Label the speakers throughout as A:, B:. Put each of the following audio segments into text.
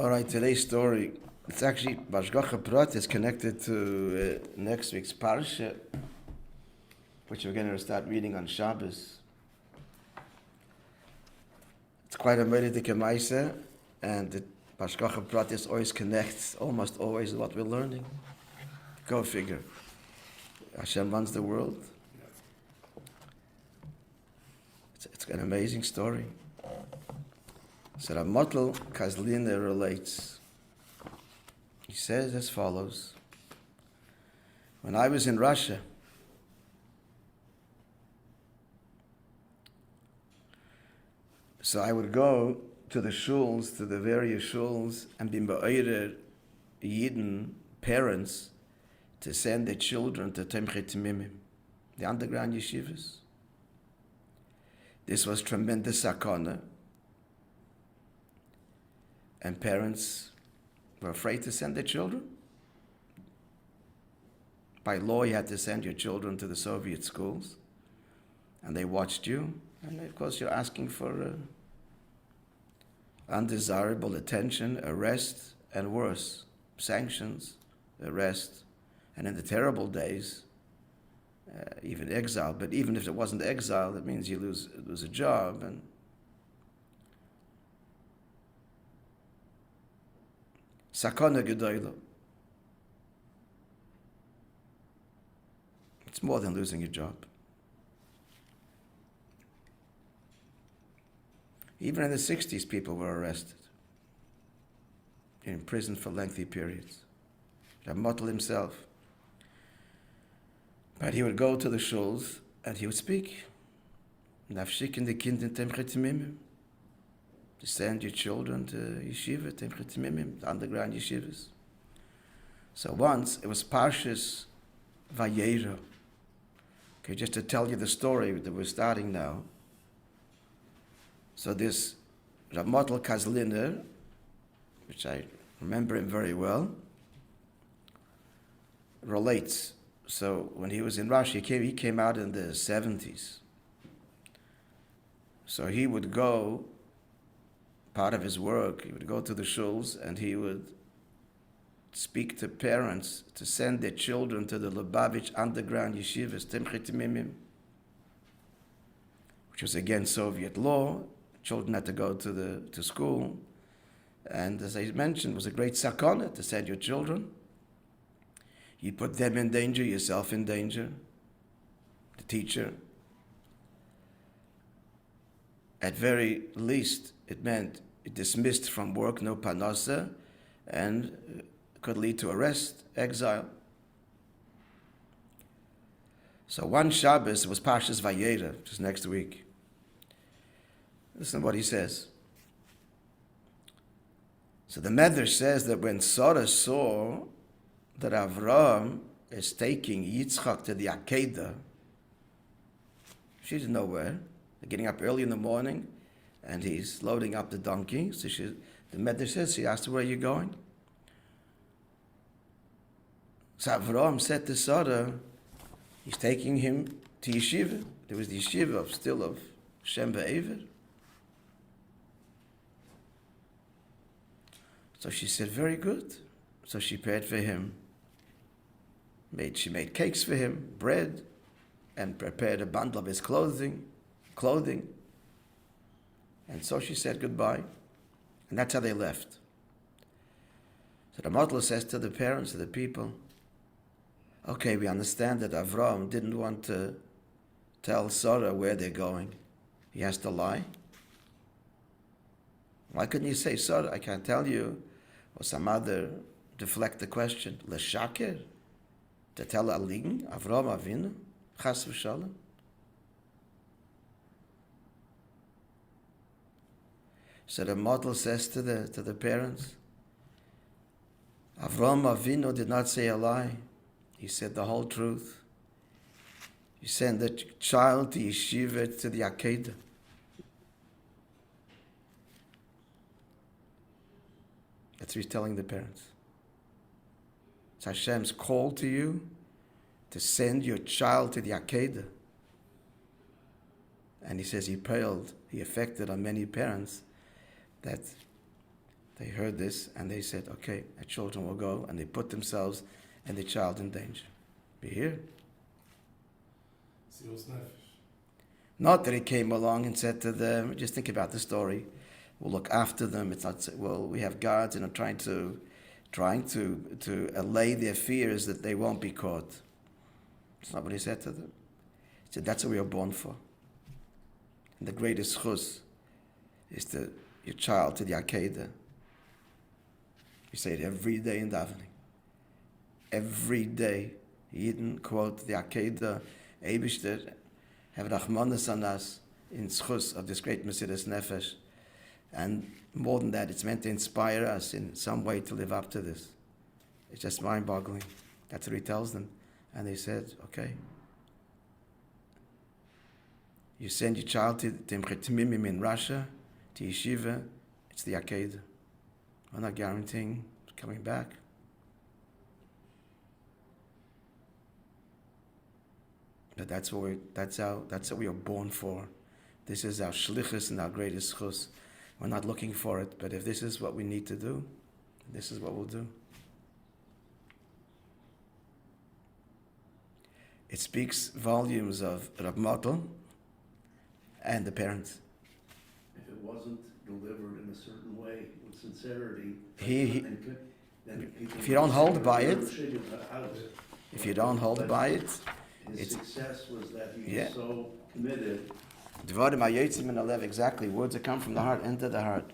A: All right, today's story, it's actually, Bashgacha Prat is connected to next week's Parsha, which we're going to start reading on Shabbos. It's quite a Meredith Maisa, and the Bashgacha Prat is always connects, almost always what we're learning. Go figure. Hashem runs the world. It's an amazing story. So Ramotl Kazlina relates. He says as follows: when I was in Russia, so I would go to the shuls, to the various shuls, and be me'orer Yidden parents to send their children to Temchet Timimim, the underground yeshivas. This was tremendous sakana, and parents were afraid to send their children. By law, you had to send your children to the Soviet schools, and they watched you, and of course you're asking for undesirable attention, arrest, and worse, sanctions, arrest, and in the terrible days, even exile. But even if it wasn't exile, that means you lose a job. And sakana gedola. It's more than losing your job. Even in the 60s, people were arrested, in prison for lengthy periods. Ramotl himself. But he would go to the shuls and he would speak. Nafshik the kind in Temchet Timimim. To send your children to yeshiva, Temchet Timimim, the underground yeshivas. So once, it was Parshas Vayera. Okay, just to tell you the story that we're starting now. So this Ramotl Kazliner, which I remember him very well, relates. So when he was in Russia, he came out in the 70s. So he would go, part of his work, he would go to the shuls and he would speak to parents to send their children to the Lubavitch underground yeshivas, Temchet Timimim, which was against Soviet law. Children had to go to school. And as I mentioned, it was a great sakana to send your children. You put them in danger, yourself in danger, the teacher. At very least, it meant dismissed from work, no panasa, and could lead to arrest, exile. So one Shabbos was Parshas Vayera, just next week. Listen to what he says. So the Medrash says that when Sarah saw that Avraham is taking Yitzchak to the Akedah, she didn't know where. They're getting up early in the morning, and he's loading up the donkey. So the Medrash says, she asked her, where are you going? So Avraham said to Sarah, he's taking him to yeshiva. There was the yeshiva of Shem Ve'ever. So she said, very good. So she prepared for him. She made cakes for him, bread, and prepared a bundle of his clothing. And so she said goodbye. And that's how they left. So the Motla says to the parents, to the people, okay, we understand that Avram didn't want to tell Sarah where they're going. He has to lie. Why couldn't you say, Sarah, I can't tell you, or some other deflect the question, l'shaker, to tell Alin, Avram Avinu, chas v'shalom? So the model says to the parents, Avram Avinu did not say a lie. He said the whole truth. He sent the child to yeshiva, to the Akedah. That's what he's telling the parents. It's Hashem's call to you to send your child to the Akedah. And he says he affected on many parents that They heard this and they said, okay, the children will go, and they put themselves and the child in danger. You hear? Not that he came along and said to them, just think about the story, we'll look after them. It's not, well, we have guards and are trying to allay their fears that they won't be caught. It's not what he said to them. He said, that's what we are born for. And the greatest chus is your child to the Akedah. You say it every day in davening. Every day, Yidden quote the Akedah, Eibishter, have Rachmanas on us in schus of this great Mesiras Nefesh. And more than that, it's meant to inspire us in some way to live up to this. It's just mind-boggling. That's what he tells them. And they said, okay. You send your child to Temchetimimim in Russia, to Yeshiva, it's the Akedah. We're not guaranteeing coming back. But that's what we are born for. This is our shlichus and our greatest chus. We're not looking for it, but if this is what we need to do, this is what we'll do. It speaks volumes of Rab Motel and the parents.
B: If it wasn't delivered in a certain way, with sincerity,
A: if you don't hold by it,
B: his success was that he was so committed.
A: Dvarim hayotzim min halev, exactly. Words that come from the heart enter the heart.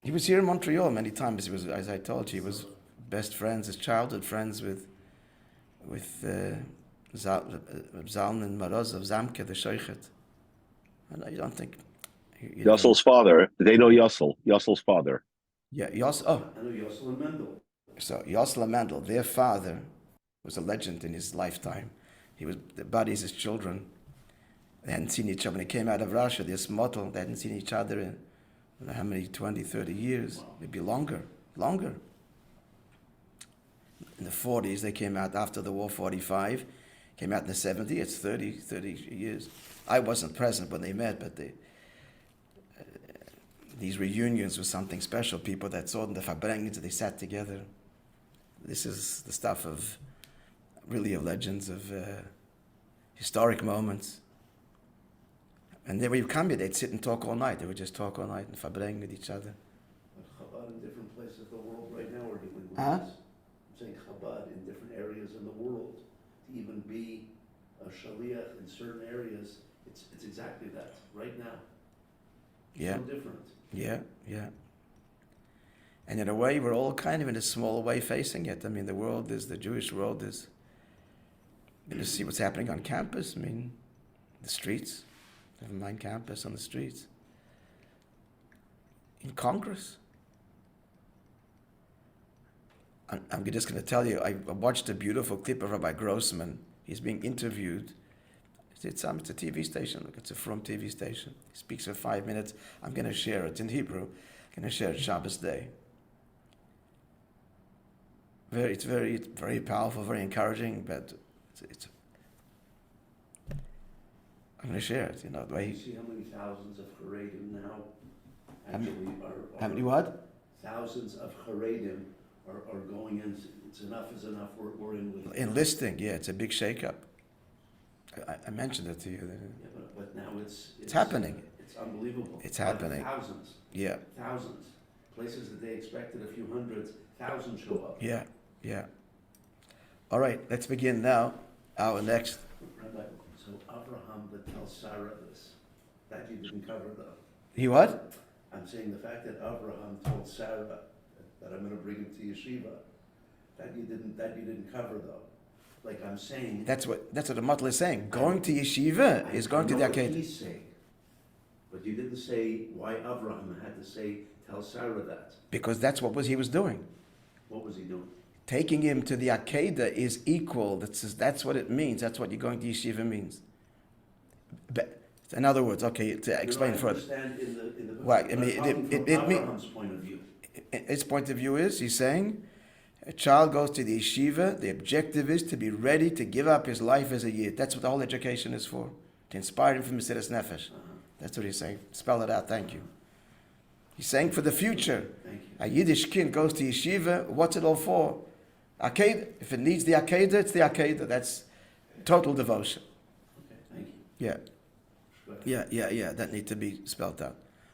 A: He was here in Montreal many times. He was, as I told you, he was best friends, his childhood friends with Zalman Morozov, Zamke, the Sheikhet. You don't think...
C: Yossel's father. They know Yossel. Yossel's father.
A: Yeah, Yossel. Oh.
B: I know Yossel and Mendel.
A: So Yossel and Mendel, their father was a legend in his lifetime. He was the buddies, his children. They hadn't seen each other. When they came out of Russia, this model, they hadn't seen each other in I don't know how many, 20, 30 years. Wow. Maybe longer. In the 40s, they came out after the war, 45. Came out in the 70s, it's 30 years. I wasn't present when they met, but these reunions were something special. People that saw them, the Fabrengens, they sat together. This is the stuff of legends, of historic moments. And then when you come here, they'd sit and talk all night. They would just talk all night and fabreng with each other.
B: But Chabad in different places of the world right now are doing this.
A: Huh?
B: I'm saying Chabad in different areas in the world, to even be a shaliach in certain areas, it's exactly that, right now.
A: Yeah.
B: So different.
A: Yeah. And in a way, we're all kind of in a small way facing it. I mean, the Jewish world is, you see what's happening on campus. I mean, the streets. Never mind campus, on the streets. In Congress. I'm just going to tell you, I watched a beautiful clip of Rabbi Grossman. He's being interviewed. It's a TV station. Look, it's a From TV station. He speaks for 5 minutes. I'm going to share it in Hebrew. I'm going to share it Shabbos day. It's very powerful, very encouraging, but it's I'm going to share it, the way...
B: You see how many thousands of Haredim now actually are...
A: How many what?
B: Thousands of Haredim are going in. It's enough is enough. We're in with...
A: Enlisting, yeah, it's a big shakeup. I mentioned it to you.
B: Yeah, but now it's
A: happening.
B: It's unbelievable.
A: It's happening.
B: Thousands.
A: Yeah.
B: Thousands. Places that they expected a few hundreds, thousands show up.
A: Yeah. All right, let's begin now. Our next...
B: Rabbi, so Abraham that tells Sarah this, that you didn't cover though.
A: He what?
B: I'm saying the fact that Abraham told Sarah that I'm going to bring him to yeshiva, that you didn't cover though. Like I'm saying.
A: That's what the Matel is saying. Going to yeshiva is going to the Akedah.
B: He's saying, but you didn't say why Abraham had to tell Sarah that.
A: Because that's what he was doing.
B: What was he doing?
A: Taking him to the Akedah is equal. That's what it means. That's what you're going to yeshiva means. But in other words, okay, to explain further.
B: Abraham's point of view.
A: His point of view is, he's saying, a child goes to the yeshiva, the objective is to be ready to give up his life as a yid. That's what the whole education is for. To inspire him from Mesiras Nefesh. That's what he's saying. Spell it out, thank you. He's saying for the future.
B: Thank you.
A: A Yiddish kid goes to yeshiva, what's it all for? Akedah. If it needs the Akedah, it's the Akedah. That's total devotion.
B: Okay, thank you.
A: Yeah.
B: Go ahead.
A: Yeah. That needs to be spelled out.